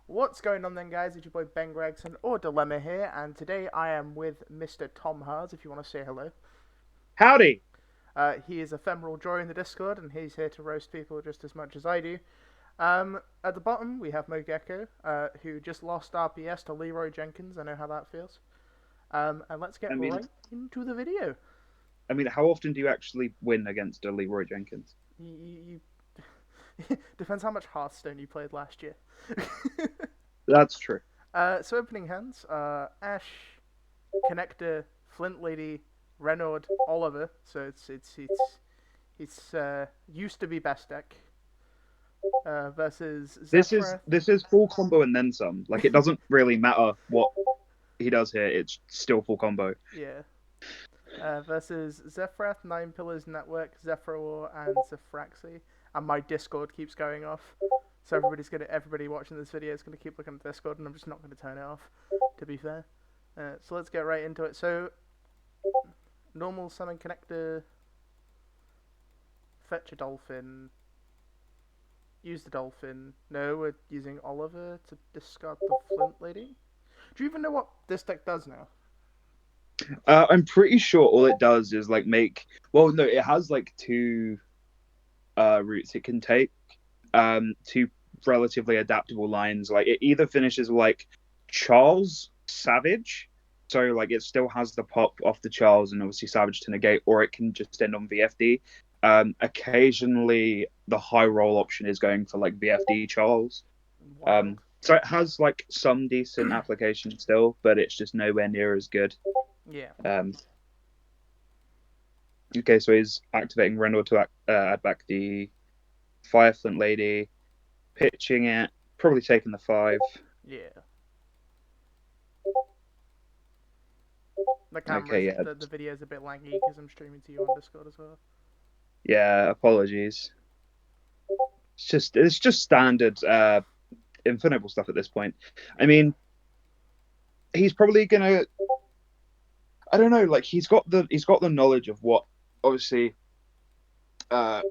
What's going on then, guys? It's your boy Ben Gregson or Dilemma here, and today I am with Mr. Tom Hars, if you want to say hello. Howdy! He is ephemeral joy in the Discord, and he's here to roast people just as much as I do. At the bottom, we have Mogeko, who just lost RPS to Leroy Jenkins. I know how that feels. And let's get I mean, right into the video. how often do you actually win against a Leroy Jenkins? You depends how much Hearthstone you played last year. That's true. So opening hands, Ash, Connector, Flint Lady, Renaud, Oliver. So it's used to be best deck. Versus This is Zefra. this is full combo and then some. Like it doesn't really matter what he does here; it's still full combo. Yeah. Versus Zephrath, Nine Pillars Network, Zefra War, and Zephraxi. And my Discord keeps going off. So everybody watching this video is gonna keep looking at Discord, and I'm just not gonna turn it off. To be fair. So let's get right into it. So normal summon connector, fetch a dolphin, use the dolphin. No, we're using Oliver to discard the Flint Lady. Do you even know what this deck does now? I'm pretty sure all it does is like make. Well, no, it has like two routes it can take. Two relatively adaptable lines. Like it either finishes like Charles Savage, so like it still has the pop off the Charles and obviously Savage to negate, or it can just end on VFD. Occasionally, the high roll option is going for like VFD Charles. Wild. So it has like some decent application still, but it's just nowhere near as good. Yeah. Um, okay, so he's activating Renault to add back the Fire Flint Lady, pitching it, probably taking the 5. Yeah. The Okay, camera's yeah, the video's a bit laggy because I'm streaming to you on Discord as well. yeah. Apologies. It's just standard Infernoble stuff at this point. I mean, he's probably gonna. I don't know. Like he's got the knowledge of what obviously uh,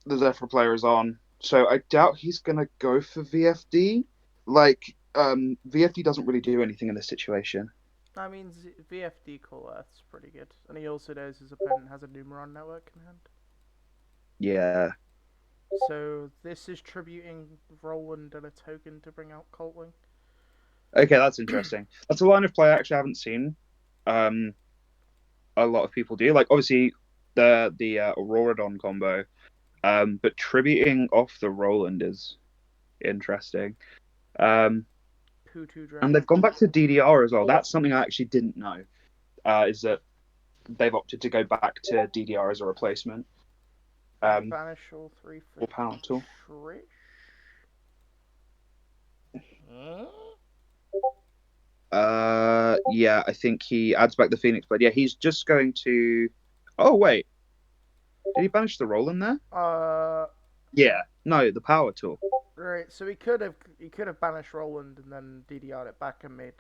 the Zefra player is on. So I doubt he's gonna go for VFD. Like VFD doesn't really do anything in this situation. I mean, VFD Call Earth's pretty good, and he also knows his opponent has a Numeron network in hand. Yeah. So this is tributing Roland and a token to bring out Coltwing. Okay, that's interesting. That's a line of play I actually haven't seen. Um, a lot of people do. Like obviously the Auroradon combo, but tributing off the Roland is interesting. Um, Poo and Dragon. they've gone back to DDR as well. That's something I actually didn't know. Is that they've opted to go back to DDR as a replacement. Banish all three for Or power tool. Trish. Hmm? Yeah, I think he adds back the Phoenix Blade. Yeah, he's just going to. Oh wait, did he banish the Roland there? Uh, Yeah, no, the power tool. right. So he could have banished Roland and then DDR'd it back and made.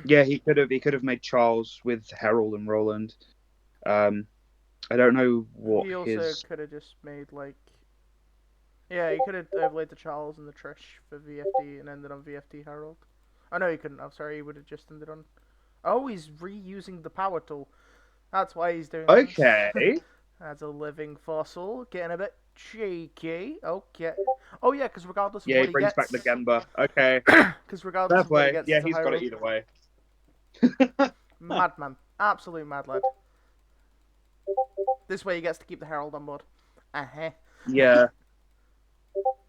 Yeah, he could have made Charles with Herald and Roland. Um, I don't know what He also his. could have just made like. Yeah, he could have overlaid the Charles and the Trish for VFD and ended on VFD Harold. Oh no, he couldn't. I'm sorry, he would have just ended on. Oh, he's reusing the power tool. That's why he's doing this. Okay. As a living fossil, getting a bit cheeky. Okay. Oh yeah, because regardless of Yeah, he what he brings back gets, the Gemba. Okay, because regardless fair of what he play. gets, Yeah, it's a he's got it Herald. either way. Madman, absolute mad lad. This way he gets to keep the Herald on board. Uh huh. Yeah,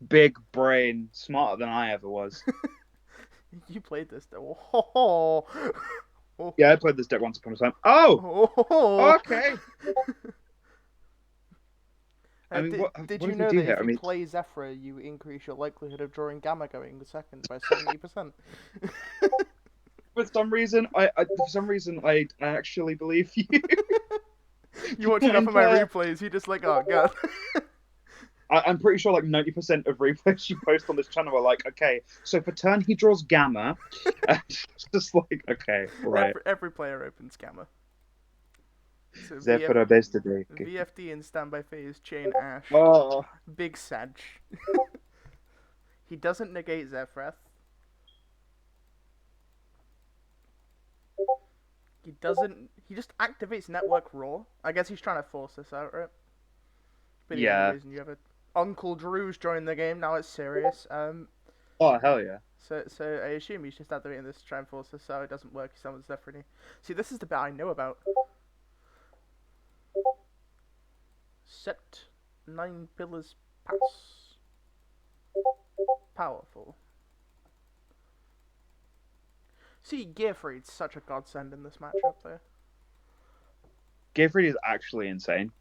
big brain, smarter than I ever was. You played this though. Oh, oh, Yeah, I played this deck once upon a time. Oh, oh. okay. I mean, Did, what did what you does he know do that here? if I you mean, play Zefra, you increase your likelihood of drawing Gamma going the second by 70%? for some reason, I actually believe you. You watch My enough of my entire, replays, you're just like, oh god. I'm pretty sure like 90% of replays you post on this channel are like, okay, so for turn he draws Gamma, and it's just like, okay, right. every player opens Gamma. So Zefra beste deck. VFD in standby phase, chain Ash, Oh, Big Sag. He doesn't negate Zefra. He doesn't. He just activates Network Raw. I guess he's trying to force this out, right? But the only Yeah. reason you have a Uncle Drew's joined the game now, it's serious. Oh hell yeah. So I assume he's just activating this to try and force this out. It doesn't work. He summons Zefra. See, this is the bit I know about. Set 9 pillars pass. Powerful. See, Gearfried's such a godsend in this matchup, though. Gavri is actually insane.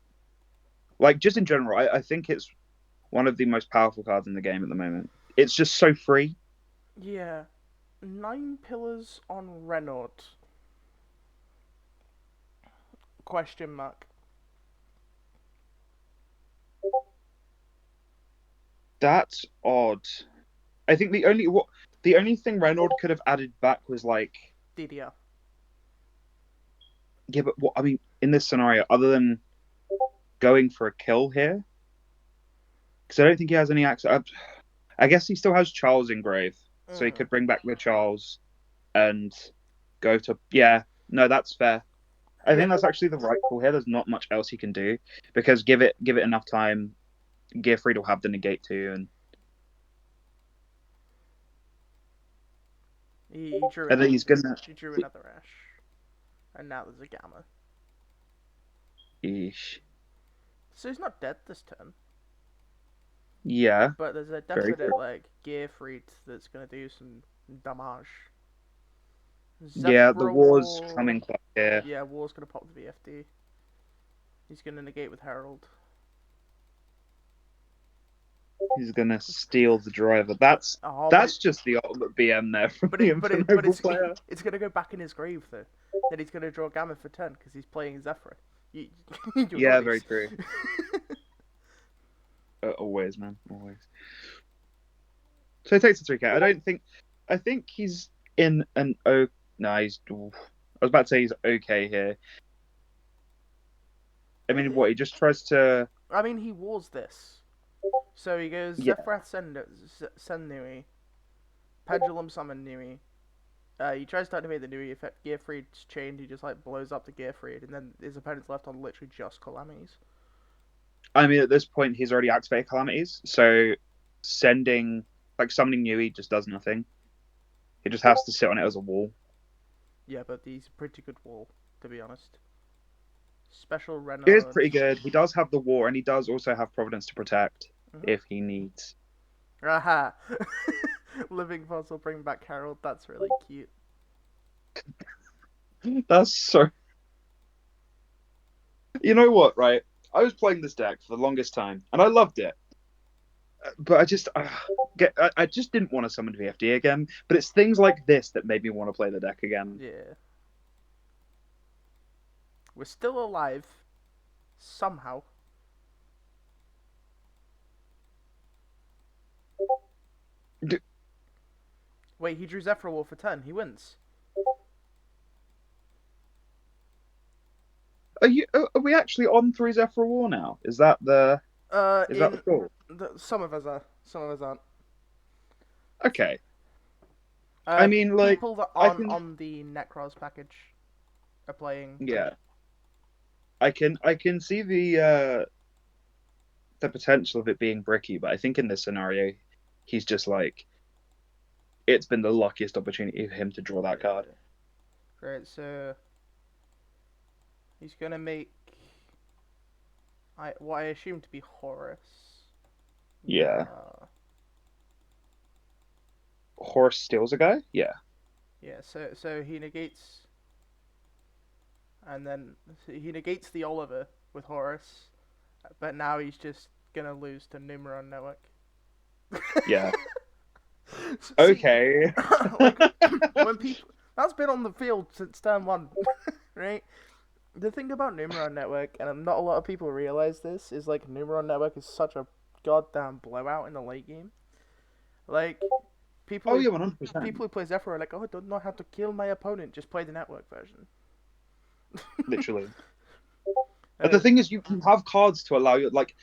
Like, just in general, I think it's one of the most powerful cards in the game at the moment. It's just so free. Yeah. 9 pillars on Renaud. Question mark. That's odd. I think the only thing Renaud could have added back was like, DDR. yeah, but what I mean in this scenario, other than going for a kill here, because I don't think he has any access. I guess he still has Charles Engrave, so he could bring back the Charles and go to. Yeah, no, that's fair. I think that's actually the right call here. There's not much else he can do because give it enough time, Gearfried will have the negate too, and He drew and then he's gonna. He drew another Ash. And now there's a Gamma. Eesh. So he's not dead this turn. Yeah. But there's a definite like Gearfried that's gonna do some damage. Yeah, the Zefra war's War... coming back here. Yeah, War's gonna pop the VFD. He's gonna negate with Herald. He's gonna steal the driver. That's just the ultimate BM there from the Infernoble player. It's gonna go back in his grave though. Then he's gonna draw Gamma for 10 because he's playing Zefra. Yeah, very true. Always, man, always. So he takes the 3K. I think he's in an no, he's. I was about to say he's okay here. I mean, what he just tries to. I mean, he wars this. So he goes Zefra send Nui, Pendulum summon Nui. He tries to activate the Nui effect. Gearfried's chained. He just like blows up the Gearfried, and then his opponent's left on literally just Calamities. I mean, at this point, he's already activated Calamities, so summoning Nui just does nothing. He just has to sit on it as a wall. Yeah, but he's a pretty good wall, to be honest. Special Renaud. He is pretty good. He does have the war, and he does also have Providence to protect if he needs. Aha! Living Fossil, bring back Harold. That's really cute. That's so. You know what, right? I was playing this deck for the longest time, and I loved it. But I just didn't want to summon VFD again. But it's things like this that made me want to play the deck again. Yeah. We're still alive. Somehow. Wait, he drew Zefra War for 10. He wins. Are we actually on 3 Zefra War now? Is that the call? Some of us are. Some of us aren't. Okay. I mean, like, people that aren't on the Necros package are playing. Yeah. I can see the potential of it being bricky, but I think in this scenario, he's just like, it's been the luckiest opportunity for him to draw that card. Right, so he's gonna make what I assume to be Horus. Yeah. Horus steals a guy? Yeah. Yeah, so he negates, and then he negates the Oliver with Horus, but now he's just gonna lose to Numeron Network. Yeah. Okay. Like, when people that's been on the field since turn 1, right? The thing about Numeron Network, and not a lot of people realize this, is like Numeron Network is such a goddamn blowout in the late game. Like people. Oh yeah, 100%. People who play Zefra are like, oh, I don't know how to kill my opponent. Just play the network version. Literally. But the thing is, you have cards to allow you. Like,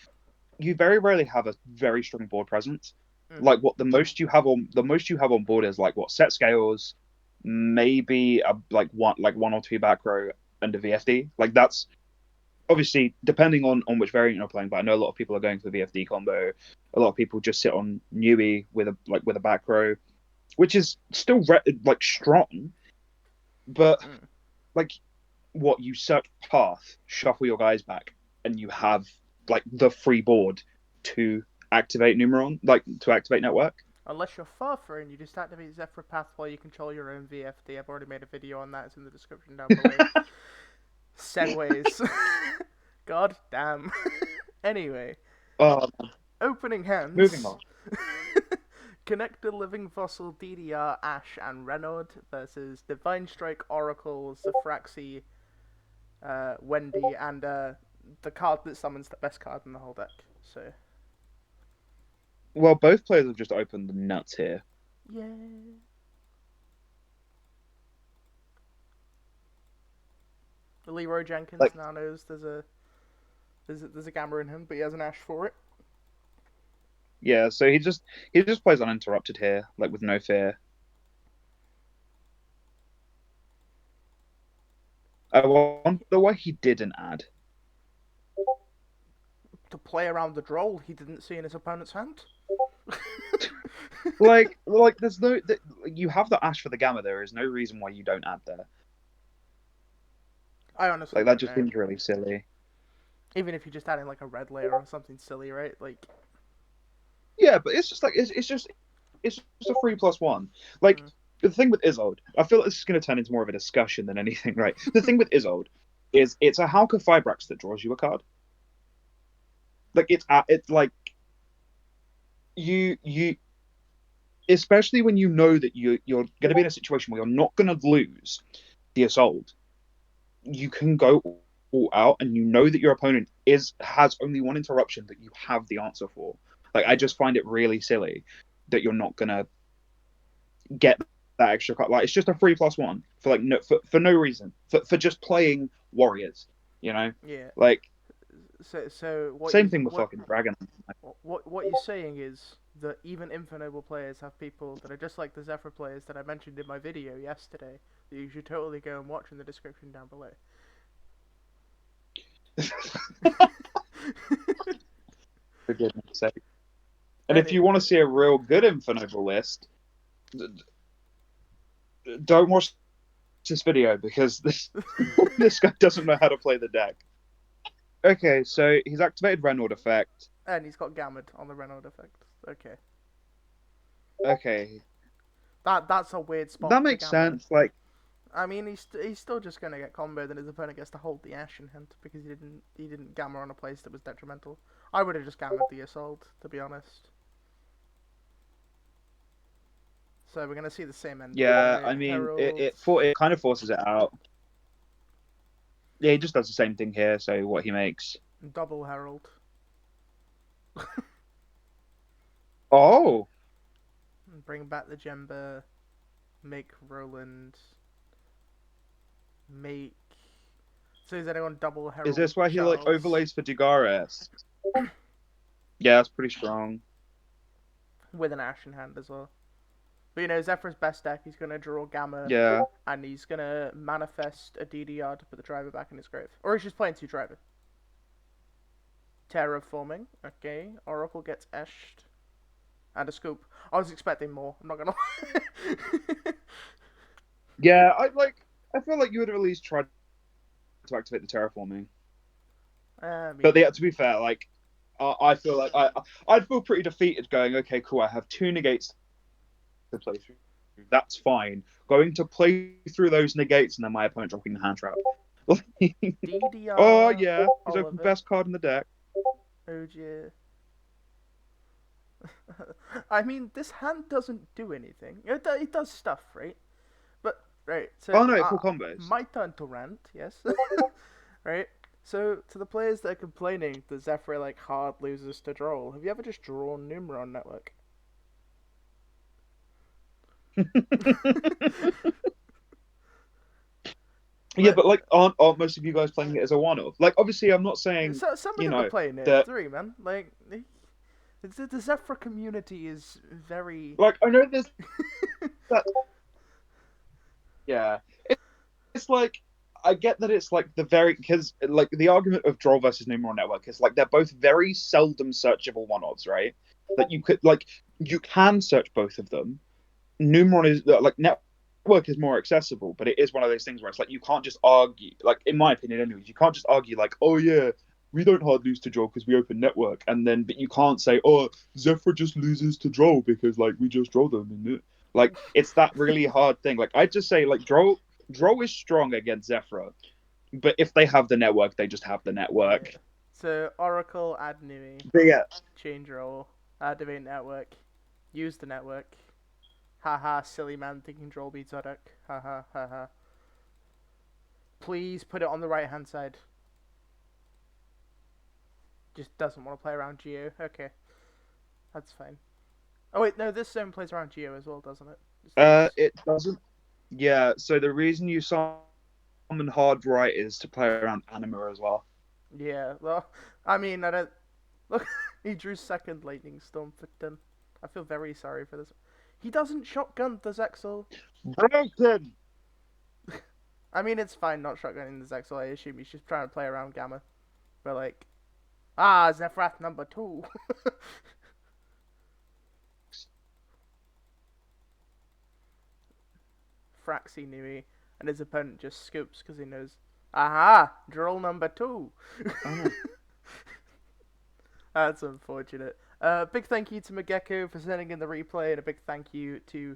you very rarely have a very strong board presence. Mm-hmm. like what the most you have on board is like what set scales, maybe like one or two back row and a VFD. Like that's obviously depending on which variant you're playing, but I know a lot of people are going for the VFD combo. A lot of people just sit on Newbie with a back row, which is still like strong, but Mm. like what you search path, shuffle your guys back, and you have like the free board to activate Numeron, like to activate network. Unless you're far through and you just activate Zefra Path while you control your own VFD. I've already made a video on that. It's in the description down below. Segways. God damn. Anyway, uh, opening moving hands. on. Connect the Living Fossil, DDR, Ash, and Renaud versus Divine Strike, Oracle, Zefraxi, Wendy, and the card that summons the best card in the whole deck. So, Well, both players have just opened the nuts here. yeah. Leroy Jenkins Like, now knows there's a gamma in him, but he has an Ash for it. yeah, so he just plays uninterrupted here, like with no fear. I wonder why he didn't add. To play around the droll he didn't see in his opponent's hand. There's no you have the Ash for the gamma. There is no reason why you don't add there. I honestly Like that don't just know. seems really silly. Even if you just add in like a red layer or something silly, right? Like, Yeah, but it's just like it's just a 3+1. Like mm, the thing with Isolde, I feel like this is going to turn into more of a discussion than anything, right? The thing with Isolde is it's a Halka Fibrax that draws you a card. Like it's like you especially when you know that you're going to be in a situation where you're not going to lose the Isolde, you can go all out, and you know that your opponent has only one interruption that you have the answer for. Like I yeah, just find it really silly that you're not going to get that extra card. Like it's just a 3+1 for like no for no reason for just playing warriors. You know, yeah. like So what same you thing with fucking dragon. what you're saying is that even Infernoble players have people that are just like the Zefra players that I mentioned in my video yesterday that you should totally go and watch in the description down below. For goodness sake. And if Any, you want to see a real good Infernoble list, don't watch this video because this guy doesn't know how to play the deck. Okay, so he's activated Renaud effect. and he's got Gamut on the Renaud effect. Okay, Okay, that's a weird that spot to makes Gamma. sense. Like, I mean, he's still just gonna get comboed, and his opponent gets to hold the Ash in hand because he didn't Gamma on a place that was detrimental. I would have just Gammaed the Assault, to be honest. So we're gonna see the same ending, yeah, right? I mean, Herald, it kind of forces it out. Yeah, he just does the same thing here. So what he makes? double Herald. Oh, Bring back the Jemba, make Roland, make. So is anyone double is Herald this where he like Charles overlays for Dugares? Yeah, that's pretty strong. with an Ash in hand as well? But you know, Zephyr's best deck, he's gonna draw Gamma, Yeah, and he's gonna manifest a DDR to put the driver back in his grave. Or he's just playing two driver. Terraforming, okay. Oracle gets Eshed. And a scoop. I was expecting more, I'm not gonna lie. yeah. I feel like you would have at least tried to activate the terraforming. I But mean, yeah, to be fair, like I feel like I'd feel pretty defeated going, okay, cool, I have two negates to play through. That's fine. Going to play through those negates and then my opponent dropping the hand trap. Oh DDR yeah, he's opened Oliver. best card in the deck. Oh dear. I mean, this hand doesn't do anything. It does stuff, right? But, right, so, Oh no, full combos. my turn to rant, yes. Right? So, to the players that are complaining that Zephyr, like, hard loses to Droll, have you ever just drawn Numeron Network? Yeah, Like, but like, aren't most of you guys playing it as a one-off? Like, obviously, I'm not saying so, some of you them are know playing it that. three, man. Like, The Zefra community is very. Like I know there's that. Yeah, it's like I get that it's like the very because like the argument of Droll versus Numeron Network is like they're both very seldom searchable one-offs, right? That you could like you can search both of them. Numeron is like Network is more accessible, but it is one of those things where it's like you can't just argue. Like in my opinion, anyways, you can't just argue like, oh yeah, we don't hard lose to Droll because we open Network, and then but you can't say, oh, Zefra just loses to Droll because like we just draw them in it. Like it's that really hard thing. Like I just say like Droll is strong against Zefra, but if they have the network, they just have the Yeah. network. So Oracle, add Nui, But yeah, change role, activate network, use the network. Haha, silly man thinking Droll beats Zodok. Haha, haha. Please put it on the right hand side. Just doesn't want to play around Geo. Okay, that's fine. Oh wait, no, this zone plays around Geo as well, doesn't it? it doesn't. Yeah, so the reason you summon hard right is to play around Anima as well. Yeah, well, I mean, I don't. Look, he drew second Lightning Storm for 10. I feel very sorry for this. He doesn't shotgun the Zexal. Broken. I mean, it's fine not shotgunning the Zexal. I assume he's just trying to play around Gamma. But, like, ah, Zefrath number 2. Fraxi Nui, and his opponent just scoops because he knows, aha, droll number 2. Oh. That's unfortunate. Big thank you to Magecko for sending in the replay, and a big thank you to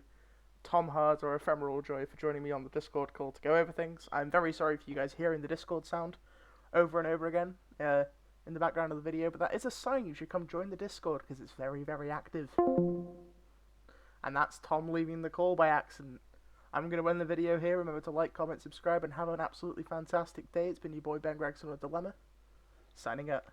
Tom Hard or Ephemeral Joy for joining me on the Discord call to go over things. I'm very sorry for you guys hearing the Discord sound over and over again in the background of the video, but that is a sign you should come join the Discord because it's very, very active. And that's Tom leaving the call by accident. I'm going to end the video here. Remember to like, comment, subscribe, and have an absolutely fantastic day. It's been your boy Ben Gregson with Dilemma, signing up.